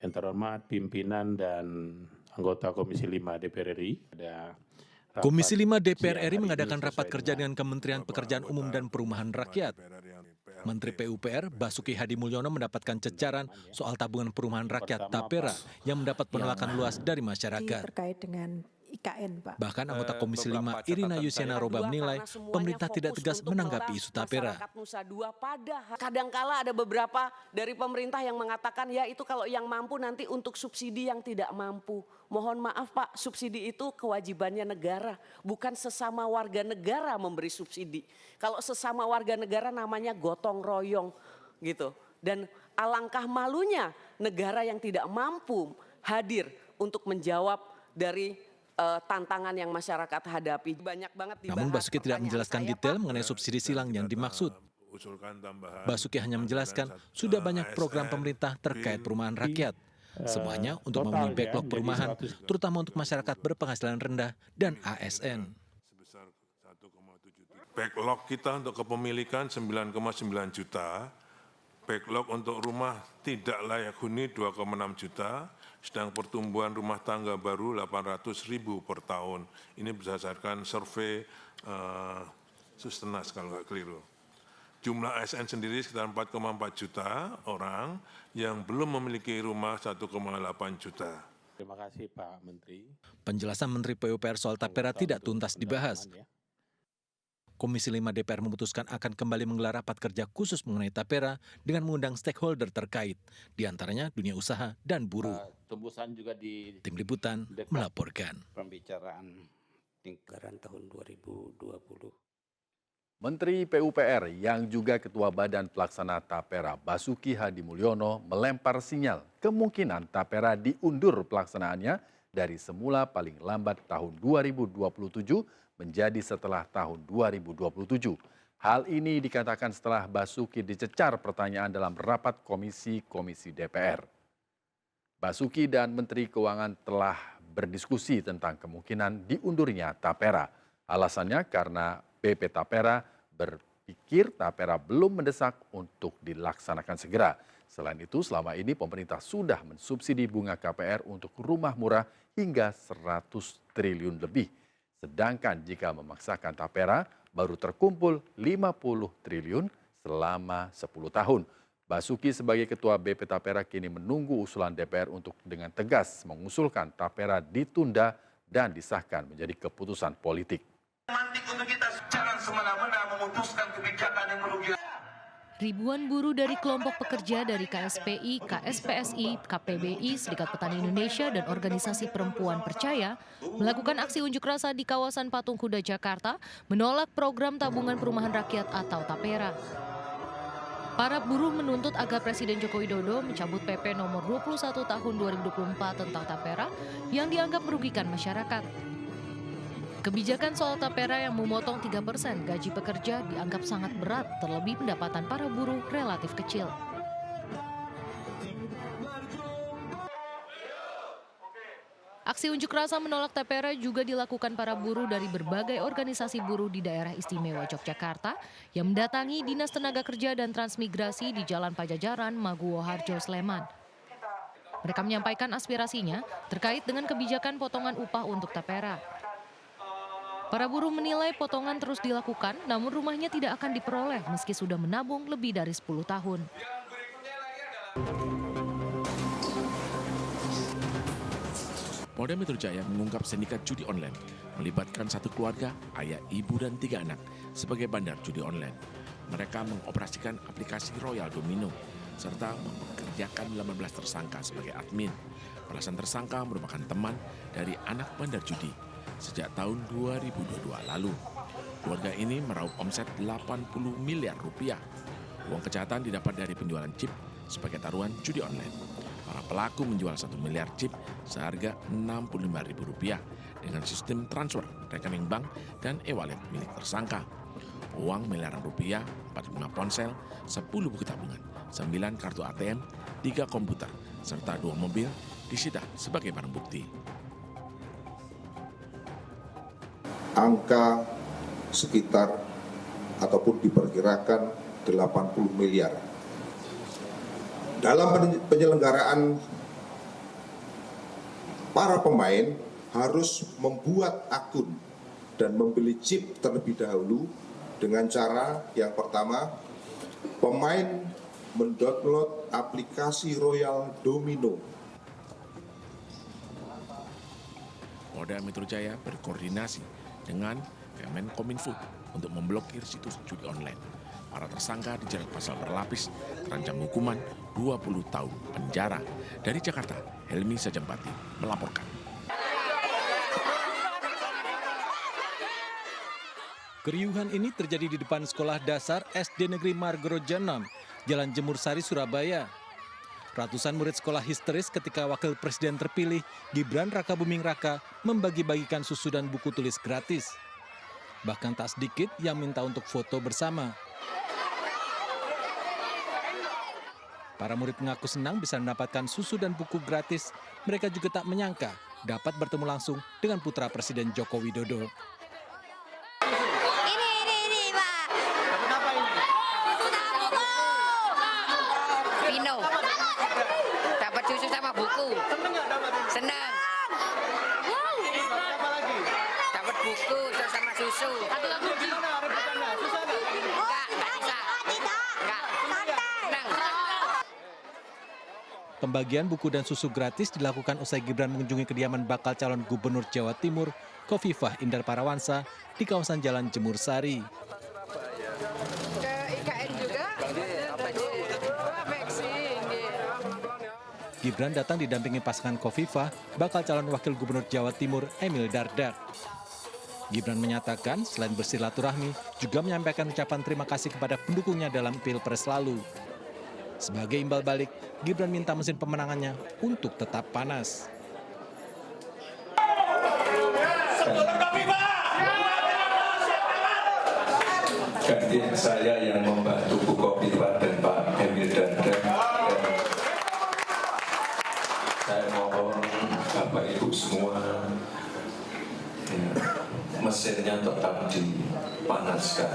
Yang terhormat pimpinan dan anggota Komisi 5 DPR RI. Komisi 5 DPR RI mengadakan rapat kerja dengan Kementerian Pekerjaan Umum dan Perumahan Rakyat. Menteri PUPR Basuki Hadi Mulyono mendapatkan cecaran soal tabungan perumahan rakyat Tapera yang mendapat penolakan luas dari masyarakat. Terkait dengan IKN, Pak. Bahkan anggota Komisi 5 Irina Yusiana Roba menilai pemerintah tidak tegas menanggapi isu Tapera. Kadangkala ada beberapa dari pemerintah yang mengatakan ya itu kalau yang mampu nanti untuk subsidi yang tidak mampu. Mohon maaf Pak, subsidi itu kewajibannya negara, bukan sesama warga negara memberi subsidi. Kalau sesama warga negara namanya gotong royong gitu. Dan alangkah malunya negara yang tidak mampu hadir untuk menjawab dari tantangan yang masyarakat hadapi. Banyak banget dibahas. Namun Basuki tidak menjelaskan detail mengenai subsidi silang yang dimaksud. Basuki hanya menjelaskan sudah banyak program pemerintah terkait perumahan rakyat. Semuanya untuk memenuhi backlog perumahan, terutama untuk masyarakat berpenghasilan rendah dan ASN. Backlog kita untuk kepemilikan 9,9 juta, backlog untuk rumah tidak layak huni 2,6 juta, sedang pertumbuhan rumah tangga baru 800.000 per tahun. Ini berdasarkan survei Sustenas kalau nggak keliru. Jumlah ASN sendiri sekitar 4,4 juta orang yang belum memiliki rumah 1,8 juta. Terima kasih Pak Menteri. Penjelasan Menteri PUPR soal Tapera tidak tuntas dibahas. Komisi 5 DPR memutuskan akan kembali menggelar rapat kerja khusus mengenai Tapera dengan mengundang stakeholder terkait, diantaranya dunia usaha dan buruh. Tembusan juga di Tim Liputan melaporkan. Pembicaraan tingkatan tahun 2020. Menteri PUPR yang juga Ketua Badan Pelaksana Tapera Basuki Hadi Mulyono melempar sinyal kemungkinan Tapera diundur pelaksanaannya dari semula paling lambat tahun 2027 menjadi setelah tahun 2027. Hal ini dikatakan setelah Basuki dicecar pertanyaan dalam rapat komisi-komisi DPR. Basuki dan Menteri Keuangan telah berdiskusi tentang kemungkinan diundurnya Tapera. Alasannya karena BP Tapera berpikir Tapera belum mendesak untuk dilaksanakan segera. Selain itu, selama ini pemerintah sudah mensubsidi bunga KPR untuk rumah murah hingga 100 triliun lebih. Sedangkan jika memaksakan Tapera, baru terkumpul 50 triliun selama 10 tahun. Basuki sebagai Ketua BP Tapera kini menunggu usulan DPR untuk dengan tegas mengusulkan Tapera ditunda dan disahkan menjadi keputusan politik. Ribuan buruh dari kelompok pekerja dari KSPI, KSPSI, KPBI, Serikat Petani Indonesia, dan Organisasi Perempuan Percaya melakukan aksi unjuk rasa di kawasan Patung Kuda, Jakarta, menolak program tabungan perumahan rakyat atau Tapera. Para buruh menuntut agar Presiden Joko Widodo mencabut PP nomor 21 tahun 2024 tentang Tapera yang dianggap merugikan masyarakat. Kebijakan soal Tapera yang memotong 3% gaji pekerja dianggap sangat berat, terlebih pendapatan para buruh relatif kecil. Aksi unjuk rasa menolak Tapera juga dilakukan para buruh dari berbagai organisasi buruh di daerah istimewa Yogyakarta yang mendatangi Dinas Tenaga Kerja dan Transmigrasi di Jalan Pajajaran, Maguwo Harjo, Sleman. Mereka menyampaikan aspirasinya terkait dengan kebijakan potongan upah untuk Tapera. Para buruh menilai potongan terus dilakukan, namun rumahnya tidak akan diperoleh meski sudah menabung lebih dari 10 tahun. Polda Metro Jaya mengungkap sindikat judi online, melibatkan satu keluarga, ayah, ibu, dan 3 anak sebagai bandar judi online. Mereka mengoperasikan aplikasi Royal Domino, serta mempekerjakan 18 tersangka sebagai admin. Belasan tersangka merupakan teman dari anak bandar judi. Sejak tahun 2022 lalu, keluarga ini meraup omset 80 miliar rupiah. Uang kejahatan didapat dari penjualan chip sebagai taruhan judi online. Para pelaku menjual 1 miliar chip seharga Rp65.000 dengan sistem transfer, rekening bank, dan e-wallet milik tersangka. Uang miliaran rupiah, 45 ponsel, 10 buku tabungan, 9 kartu ATM, 3 komputer, serta 2 mobil disita sebagai barang bukti. Angka sekitar ataupun diperkirakan 80 miliar. Dalam penyelenggaraan para pemain harus membuat akun dan membeli chip terlebih dahulu dengan cara yang pertama, pemain mendownload aplikasi Royal Domino. Polda Metro Jaya berkoordinasi dengan Kemenkominfo untuk memblokir situs judi online. Para tersangka dijerat pasal berlapis, terancam hukuman 20 tahun penjara. Dari Jakarta, Helmi Sajempati melaporkan. Keriuhan ini terjadi di depan sekolah dasar SD Negeri Margorejo 6, Jalan Jemur Sari, Surabaya. Ratusan murid sekolah histeris ketika Wakil Presiden terpilih Gibran Rakabuming Raka membagi-bagikan susu dan buku tulis gratis. Bahkan tak sedikit yang minta untuk foto bersama. Para murid mengaku senang bisa mendapatkan susu dan buku gratis. Mereka juga tak menyangka dapat bertemu langsung dengan putra Presiden Joko Widodo. Ini Pak. Dapat apa ini? Susu sama buku. Vino. Dapat susu sama buku. Seneng nggak dapat ini? Seneng. Dapat apa lagi? Dapat buku sama susu. Satu lagi gimana rebutannya? Susah nggak? Enggak susah. Enggak. Seneng. Pembagian buku dan susu gratis dilakukan usai Gibran mengunjungi kediaman bakal calon Gubernur Jawa Timur, Khofifah Indar Parawansa, di kawasan Jalan Jemur Sari. Ke IKN juga? Gibran datang didampingi pasangan Khofifah, bakal calon Wakil Gubernur Jawa Timur, Emil Dardak. Gibran menyatakan selain bersilaturahmi, juga menyampaikan ucapan terima kasih kepada pendukungnya dalam Pilpres lalu. Sebagai imbal balik, Gibran minta mesin pemenangannya untuk tetap panas. Ganti saya yang membantu Bu Khofifah dan Pak Emil Dardak. Saya mohon Bapak Ibu semua mesinnya tetap dipanaskan.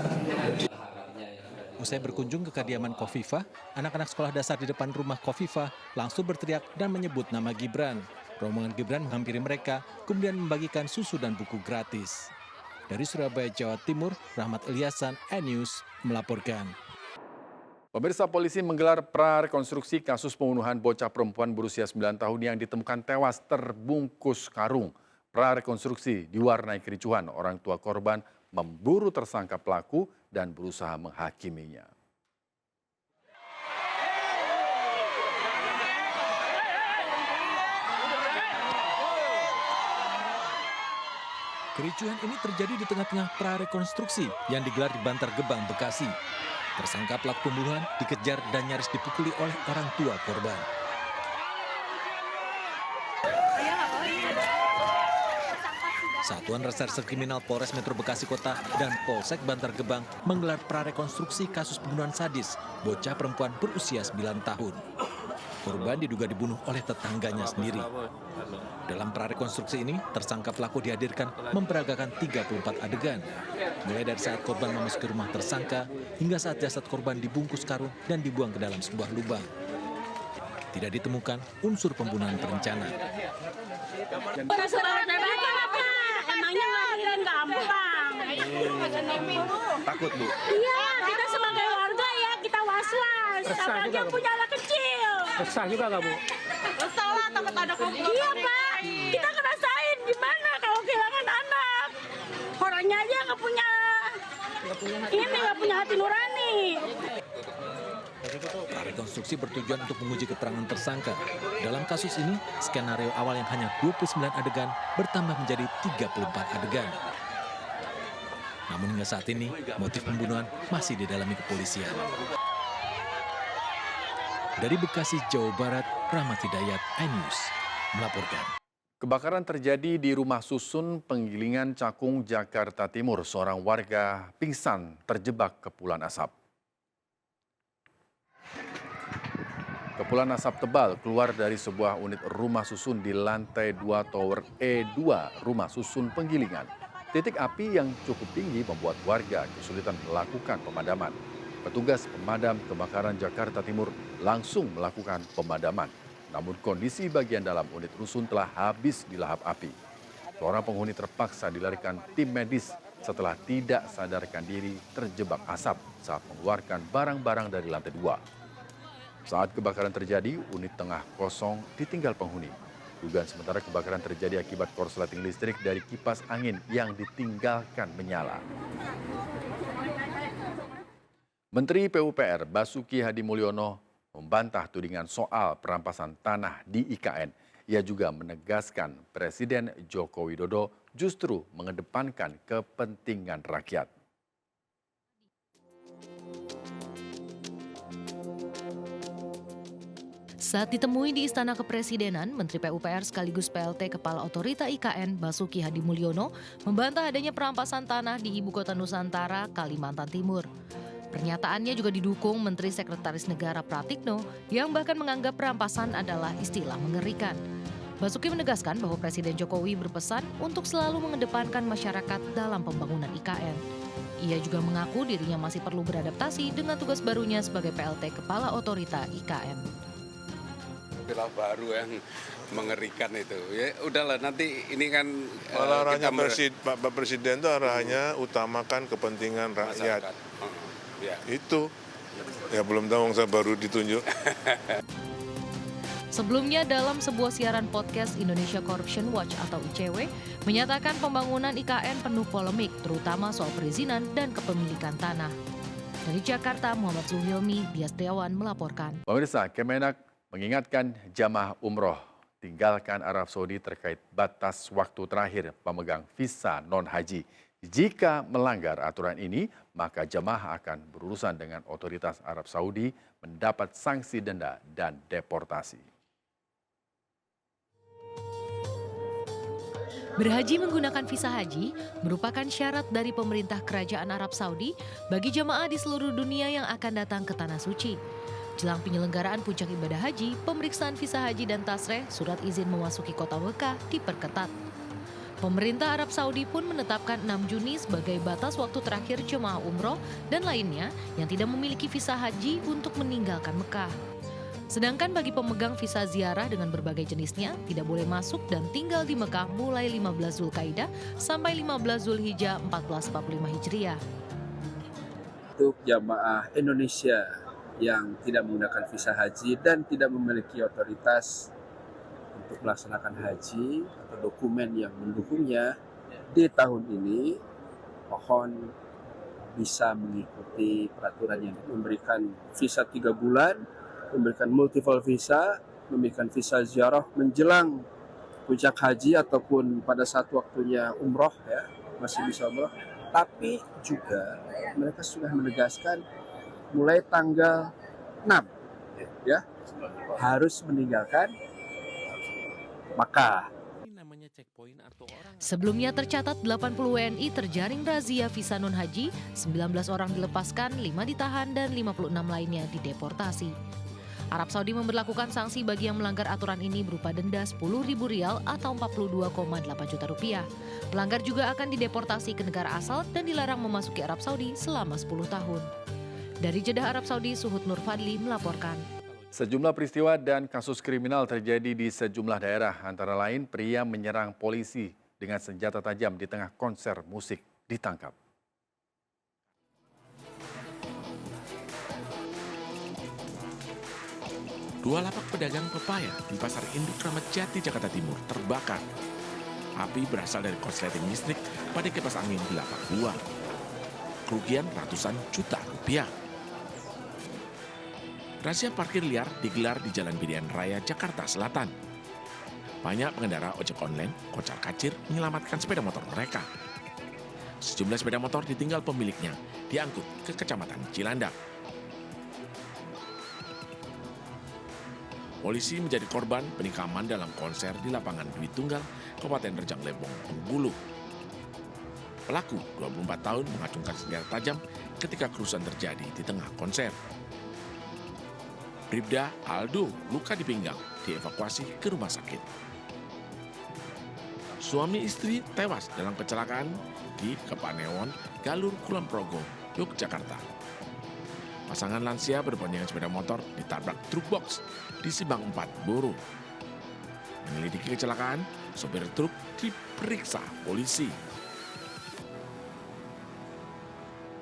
Usai berkunjung ke kediaman Khofifah, anak-anak sekolah dasar di depan rumah Khofifah langsung berteriak dan menyebut nama Gibran. Rombongan Gibran menghampiri mereka, kemudian membagikan susu dan buku gratis. Dari Surabaya, Jawa Timur, Rahmat Ilyasan, N-News melaporkan. Pemirsa, polisi menggelar prarekonstruksi kasus pembunuhan bocah perempuan berusia 9 tahun yang ditemukan tewas terbungkus karung. Prarekonstruksi diwarnai kericuhan, orang tua korban memburu tersangka pelaku dan berusaha menghakiminya. Kericuhan ini terjadi di tengah-tengah prarekonstruksi yang digelar di Bantar Gebang, Bekasi. Tersangka pelaku pembunuhan dikejar dan nyaris dipukuli oleh orang tua korban. Satuan Reserse Kriminal Polres Metro Bekasi Kota dan Polsek Bantar Gebang menggelar prarekonstruksi kasus pembunuhan sadis bocah perempuan berusia 9 tahun. Korban diduga dibunuh oleh tetangganya sendiri. Dalam prarekonstruksi ini, tersangka pelaku dihadirkan memperagakan 34 adegan. Mulai dari saat korban memasuki rumah tersangka, hingga saat jasad korban dibungkus karung dan dibuang ke dalam sebuah lubang. Tidak ditemukan unsur pembunuhan berencana. Emangnya ngelahirin gampang. Takut, Bu? Iya, kita sebagai warga ya, kita was-was. Apalagi yang punya anak kecil. Resah juga nggak, Bu? Resah lah, takut ada komputer. Iya, Pak. Kita ngerasain gimana kalau kehilangan anak. Orangnya aja nggak punya hati nurani. Prarekonstruksi bertujuan untuk menguji keterangan tersangka. Dalam kasus ini, skenario awal yang hanya 29 adegan bertambah menjadi 34 adegan. Namun hingga saat ini, motif pembunuhan masih didalami kepolisian. Dari Bekasi, Jawa Barat, Rahmat Hidayat, N-News melaporkan. Kebakaran terjadi di rumah susun Penggilingan Cakung, Jakarta Timur. Seorang warga pingsan terjebak kepulan asap. Kepulan asap tebal keluar dari sebuah unit rumah susun di lantai 2 Tower E2 Rumah Susun Penggilingan. Titik api yang cukup tinggi membuat warga kesulitan melakukan pemadaman. Petugas pemadam kebakaran Jakarta Timur langsung melakukan pemadaman. Namun kondisi bagian dalam unit rusun telah habis dilahap api. Seorang penghuni terpaksa dilarikan tim medis setelah tidak sadarkan diri terjebak asap saat mengeluarkan barang-barang dari lantai 2. Saat kebakaran terjadi, unit tengah kosong ditinggal penghuni. Dugaan sementara kebakaran terjadi akibat korsleting listrik dari kipas angin yang ditinggalkan menyala. Menteri PUPR Basuki Hadimulyono membantah tudingan soal perampasan tanah di IKN. Ia juga menegaskan Presiden Joko Widodo justru mengedepankan kepentingan rakyat. Saat ditemui di Istana Kepresidenan, Menteri PUPR sekaligus PLT Kepala Otorita IKN Basuki Hadimulyono membantah adanya perampasan tanah di Ibu Kota Nusantara, Kalimantan Timur. Pernyataannya juga didukung Menteri Sekretaris Negara Pratikno yang bahkan menganggap perampasan adalah istilah mengerikan. Basuki menegaskan bahwa Presiden Jokowi berpesan untuk selalu mengedepankan masyarakat dalam pembangunan IKN. Ia juga mengaku dirinya masih perlu beradaptasi dengan tugas barunya sebagai PLT Kepala Otorita IKN. Istilah baru yang mengerikan itu. Ya udahlah, nanti ini kan arahnya Pak Presiden itu arahnya utamakan kepentingan rakyat. Ya. Itu. Ya belum tahu, saya baru ditunjuk. Sebelumnya dalam sebuah siaran podcast Indonesia Corruption Watch atau ICW menyatakan pembangunan IKN penuh polemik terutama soal perizinan dan kepemilikan tanah. Dari Jakarta, Muhammad Zuhilmi, Bias Dewan melaporkan. Pemirsa, Kemenak mengingatkan jamaah umroh tinggalkan Arab Saudi terkait batas waktu terakhir pemegang visa non-haji. Jika melanggar aturan ini, maka jamaah akan berurusan dengan otoritas Arab Saudi mendapat sanksi denda dan deportasi. Berhaji menggunakan visa haji merupakan syarat dari pemerintah Kerajaan Arab Saudi bagi jamaah di seluruh dunia yang akan datang ke Tanah Suci. Jelang penyelenggaraan puncak ibadah haji, pemeriksaan visa haji dan tasreh surat izin memasuki kota Mekah diperketat. Pemerintah Arab Saudi pun menetapkan 6 Juni sebagai batas waktu terakhir jemaah umroh dan lainnya yang tidak memiliki visa haji untuk meninggalkan Mekah. Sedangkan bagi pemegang visa ziarah dengan berbagai jenisnya tidak boleh masuk dan tinggal di Mekah mulai 15 Zulkaidah sampai 15 Zulhijjah 1445 Hijriah. Untuk jamaah Indonesia yang tidak menggunakan visa haji dan tidak memiliki otoritas untuk melaksanakan haji atau dokumen yang mendukungnya di tahun ini, mohon bisa mengikuti peraturan yang memberikan visa 3 bulan, memberikan multiple visa, memberikan visa ziarah menjelang puncak haji ataupun pada saat waktunya umroh, ya masih bisa umroh. Tapi juga mereka sudah menegaskan mulai tanggal 6 ya harus meninggalkan Makkah. Sebelumnya tercatat 80 WNI terjaring razia visa non-haji, 19 orang dilepaskan, 5 ditahan dan 56 lainnya dideportasi. Arab Saudi memberlakukan sanksi bagi yang melanggar aturan ini berupa denda Rp10.000 atau 42,8 juta rupiah. Pelanggar juga akan dideportasi ke negara asal dan dilarang memasuki Arab Saudi selama 10 tahun. Dari Jeddah, Arab Saudi, Suhud Nur Fadli melaporkan. Sejumlah peristiwa dan kasus kriminal terjadi di sejumlah daerah, antara lain pria menyerang polisi dengan senjata tajam di tengah konser musik ditangkap. Dua lapak pedagang pepaya di Pasar Induk Kramat Jati, Jakarta Timur terbakar. Api berasal dari korsleting listrik pada kipas angin di lapak buah. Kerugian ratusan juta rupiah. Razia parkir liar digelar di Jalan Pilihan Raya, Jakarta Selatan. Banyak pengendara ojek online kocar-kacir menyelamatkan sepeda motor mereka. Sejumlah sepeda motor ditinggal pemiliknya diangkut ke Kecamatan Cilandak. Polisi menjadi korban penikaman dalam konser di lapangan Dwi Tunggal, Kabupaten Rejang Lebong, Bengkulu. Pelaku 24 tahun mengacungkan senjata tajam ketika kerusuhan terjadi di tengah konser. Bribda Aldo luka di pinggang dievakuasi ke rumah sakit. Suami istri tewas dalam kecelakaan di Kepanewon, Galur, Kulon Progo, Yogyakarta. pasangan lansia berboncengan sepeda motor ditabrak truk box di Simpang 4 Buru. Menyelidiki kecelakaan, sopir truk diperiksa polisi.